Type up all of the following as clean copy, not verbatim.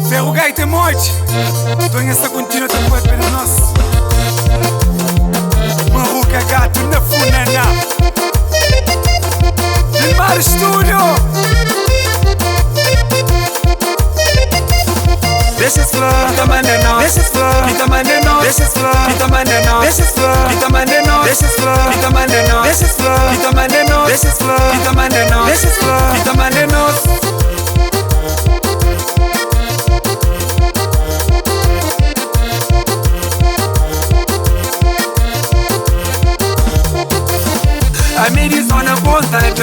Ferrugai te morte, Tonha essa continua te pôr pelo nosso Maruca gato na funana Filmar estúdio. Deixa esse flow, kita maneno. Deixa esse flow, kita maneno. Deixa esse flow, kita maneno. Deixa esse flow, kita maneno. Deixa esse flow, kita maneno. Deixa esse flow, kita maneno. Deixa esse flow, kita maneno. Deixa esse flow, kita maneno. A Mirizona vontade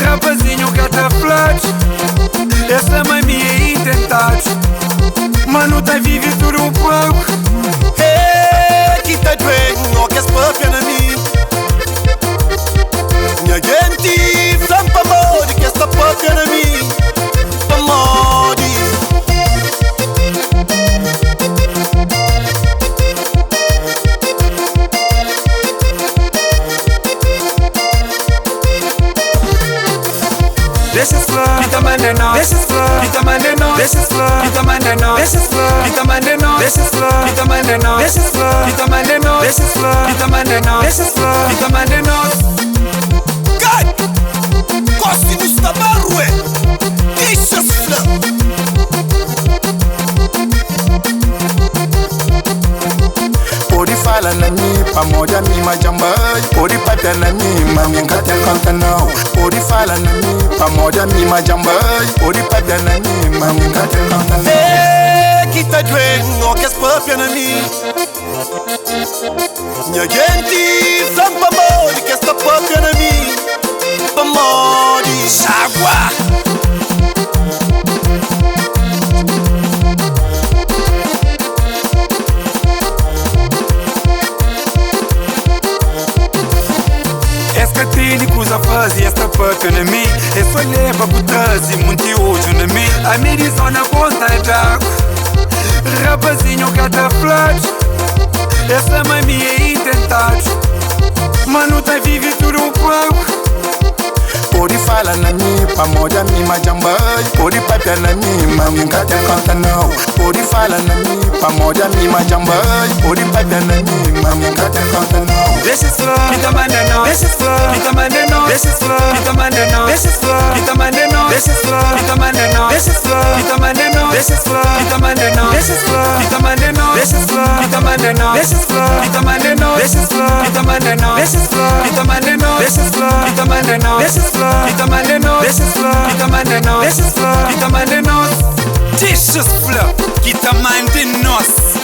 rapazinho que tá flat. Essa mami é intentado, mano tá vive tudo um pouco. Hey, que tá doendo, que as próprias na mim. Minha gente, sampa mode, que esta própria na mim. Pamode. Deixa esse flow, kita maneno. Deixa esse flow, kita maneno. Deixa esse flow, kita maneno. Deixa esse flow, kita maneno. Deixa esse flow, kita maneno. Deixa esse flow, kita maneno. Deixa esse flow, kita maneno. Deixa esse flow, kita maneno. God, Cosi Mustabarwe. Deixa esse flow. Pode falar na mim, pamoja mi majambai. Pode papia na mim, mami nkate konta não. Pode falar na mim, pamoja mi majambai. Pode papia na mim, mami nkate konta não. Hey, que tá doendo, que as próprias na mim. Minha gente, sampa mode, que esta própria na mim. Pamode, chagua. Usa fase esta paca na mim. É só leva por trás e monte hoje na mim. A Mirizona vontade rapazinho que tá flat. Essa mami é intentado, mano tá vive tudo um pouco. Pode falar na mim, pamoja mi majambai. Pode papia na mim, mami nkate konta não. Pode falar na mim, pamoja mi majambai. Pode papia na mim, mami nkate konta não. Deixa esse flow, kita maneno. Deixa esse flow, kita maneno. Deixa esse flow, kita maneno. Deixa esse flow, kita maneno. Deixa esse flow, kita maneno. Deixa esse flow, kita maneno. Deixa esse flow, kita maneno. Deixa esse flow, kita maneno. Deixa esse flow, kita maneno. Deixa esse flow, kita maneno. Deixa esse flow, kita maneno. Deixa esse flow, kita maneno. Deixa esse flow, kita maneno. Deixa esse flow, kita maneno. Deixa esse flow, kita maneno. Deixa esse flow, kita maneno. Deixa esse flow, kita maneno.